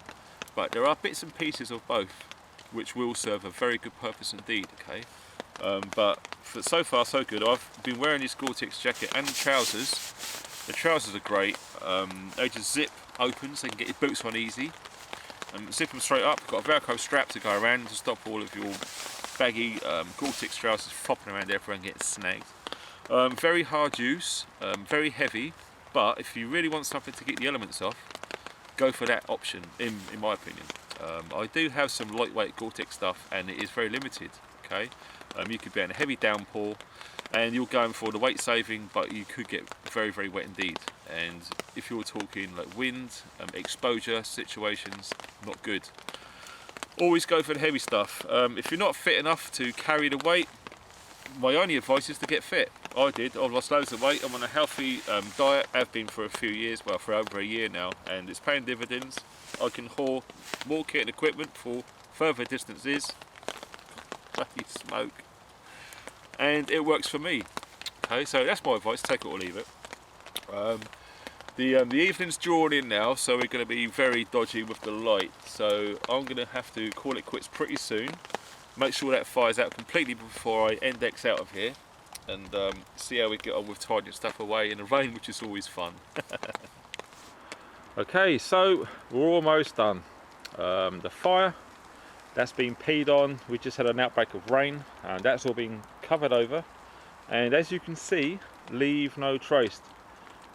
but there are bits and pieces of both which will serve a very good purpose indeed. Okay, but so far so good. I've been wearing this Gore-Tex jacket and the trousers. The trousers are great. They just zip open so you can get your boots on easy. Zip them straight up. Got a Velcro strap to go around to stop all of your baggy Gore-Tex trousers flopping around everywhere and getting snagged. Very hard use, very heavy, but if you really want something to get the elements off, go for that option, in my opinion. I do have some lightweight Gore-Tex stuff, and it is very limited. Okay, you could be in a heavy downpour and you're going for the weight saving, but you could get very, very wet indeed. And if you're talking like wind, exposure situations, not good. Always go for the heavy stuff. If you're not fit enough to carry the weight, my only advice is to get fit. I did. I've lost loads of weight. I'm on a healthy diet. I've been for a few years, well, for over a year now, and it's paying dividends. I can haul more kit and equipment for further distances. Bloody smoke. And it works for me. Okay, so that's my advice. Take it or leave it. The evening's drawn in now, so we're going to be very dodgy with the light. So I'm going to have to call it quits pretty soon. Make sure that fires out completely before I index out of here, and see how we get on with tidying stuff away in the rain, which is always fun. Okay, so we're almost done. The fire, that's been peed on. We just had an outbreak of rain, and that's all been covered over. And as you can see, leave no trace.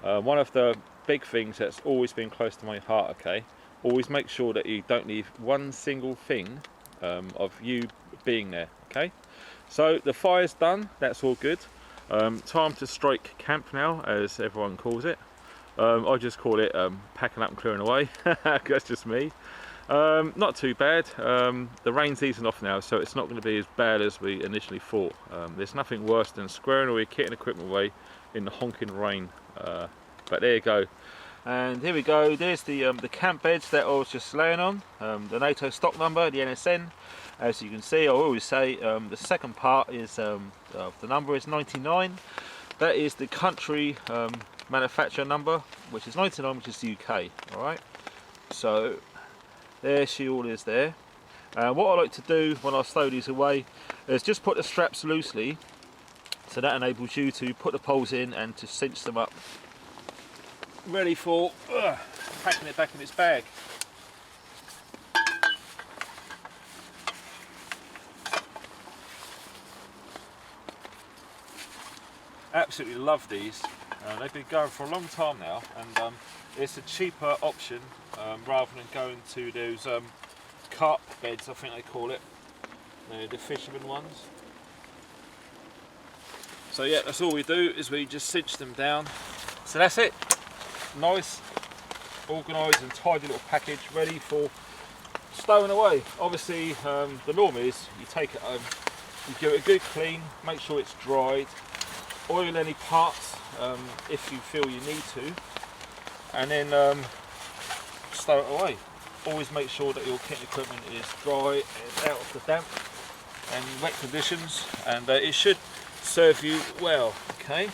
One of the big things that's always been close to my heart, okay, always make sure that you don't leave one single thing of you being there. Okay, so the fire's done, that's all good. Time to strike camp now, as everyone calls it. I just call it packing up and clearing away. That's just me. Not too bad. The rain's easing off now, so it's not going to be as bad as we initially thought. There's nothing worse than squaring away kit and equipment away in the honking rain. But there you go. And here we go. There's the camp beds that I was just laying on. The NATO stock number, the NSN. As you can see, I always say the second part is the number is 99. That is the country manufacturer number, which is 99, which is the UK. All right. So there she all is there. What I like to do when I stow these away is just put the straps loosely, so that enables you to put the poles in and to cinch them up, ready for packing it back in its bag. Absolutely love these. They've been going for a long time now, and it's a cheaper option rather than going to those carp beds, I think they call it, the fisherman ones. So yeah, that's all we do, is we just cinch them down. So that's it. Nice, organised and tidy little package, ready for stowing away. Obviously the norm is you take it home, you give it a good clean, make sure it's dried, oil any parts if you feel you need to, and then stow it away. Always make sure that your kit equipment is dry and out of the damp and wet conditions, and it should serve you well. Okay.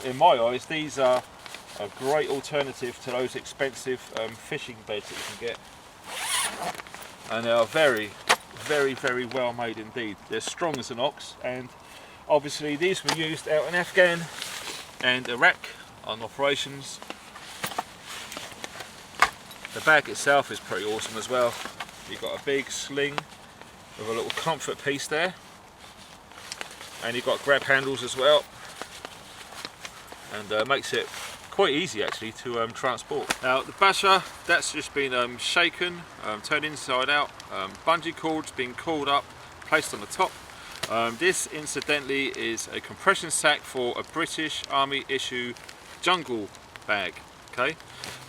In my eyes, these are a great alternative to those expensive fishing beds that you can get, and they are very, very well made indeed. They're strong as an ox, and obviously these were used out in Afghan and Iraq on operations. The bag itself is pretty awesome as well. You've got a big sling with a little comfort piece there, and you've got grab handles as well, and makes it quite easy actually to transport. Now the basher, that's just been shaken, turned inside out, bungee cords being coiled up, placed on the top. This incidentally is a compression sack for a British Army issue jungle bag. Okay,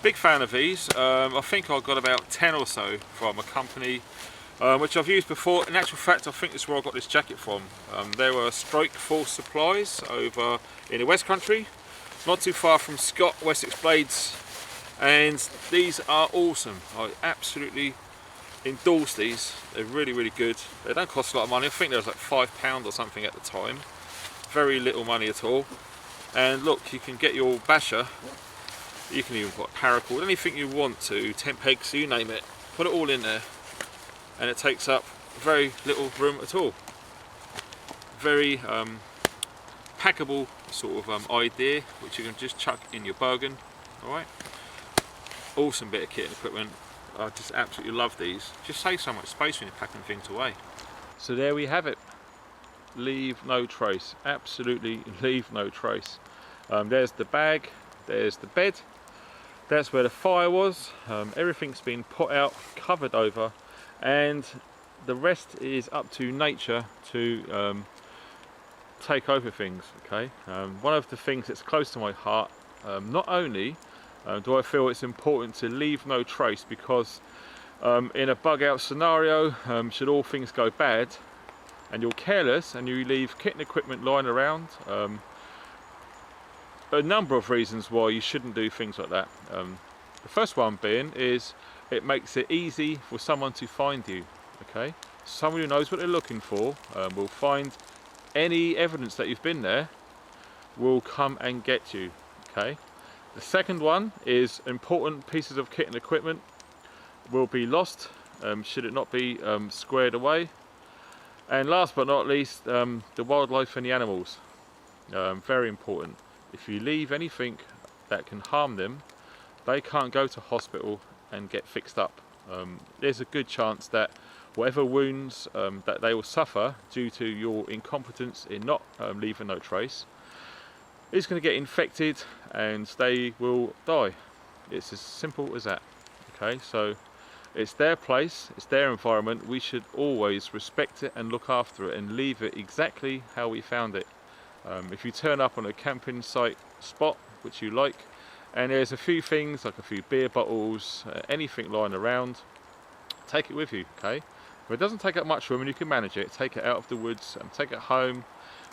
big fan of these. I think I got about 10 or so from a company which I've used before. In actual fact, I think this is where I got this jacket from. They were Strike Force Supplies over in the West Country, not too far from Scott, Wessex Blades, and these are awesome. I absolutely endorse these. They're really good. They don't cost a lot of money. I think they was like £5 or something at the time. Very little money at all. And look, you can get your basher. You can even put paracord, anything you want to, tent pegs, you name it. Put it all in there, and it takes up very little room at all. Very packable sort of idea, which you can just chuck in your bogan. Alright, awesome bit of kit and equipment. I just absolutely love these. Just save so much space when you're packing things away. So there we have it. Leave no trace. Absolutely leave no trace. There's the bag, there's the bed, that's where the fire was. Everything's been put out, covered over, and the rest is up to nature to take over things. Okay. One of the things that's close to my heart, not only do I feel it's important to leave no trace, because in a bug out scenario, should all things go bad and you're careless and you leave kit and equipment lying around, a number of reasons why you shouldn't do things like that. The first one being is it makes it easy for someone to find you. Okay, someone who knows what they're looking for will find any evidence that you've been there, will come and get you. Okay. The second one is important pieces of kit and equipment will be lost should it not be squared away. And last but not least, the wildlife and the animals. Very important. If you leave anything that can harm them, they can't go to hospital and get fixed up. There's a good chance that whatever wounds that they will suffer due to your incompetence in not leaving no trace is going to get infected and they will die. It's as simple as that. Okay, so it's their place, it's their environment. We should always respect it and look after it and leave it exactly how we found it. If you turn up on a camping site spot which you like, and there's a few things like a few beer bottles, anything lying around, take it with you. Okay, if it doesn't take up much room and you can manage it, take it out of the woods and take it home,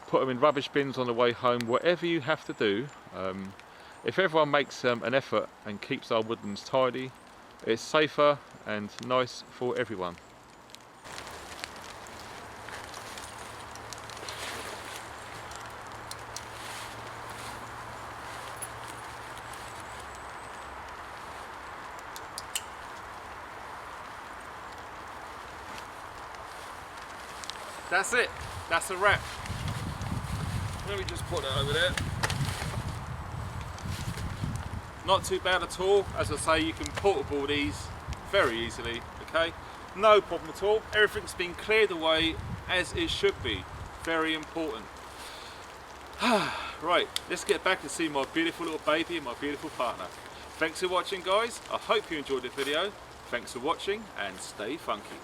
put them in rubbish bins on the way home, whatever you have to do. If everyone makes an effort and keeps our woodlands tidy, it's safer and nice for everyone. That's it, that's a wrap. Let me just put that over there. Not too bad at all. As I say, you can portable these very easily, okay? No problem at all. Everything's been cleared away as it should be. Very important. Right, let's get back and see my beautiful little baby and my beautiful partner. Thanks for watching, guys. I hope you enjoyed the video. Thanks for watching and stay funky.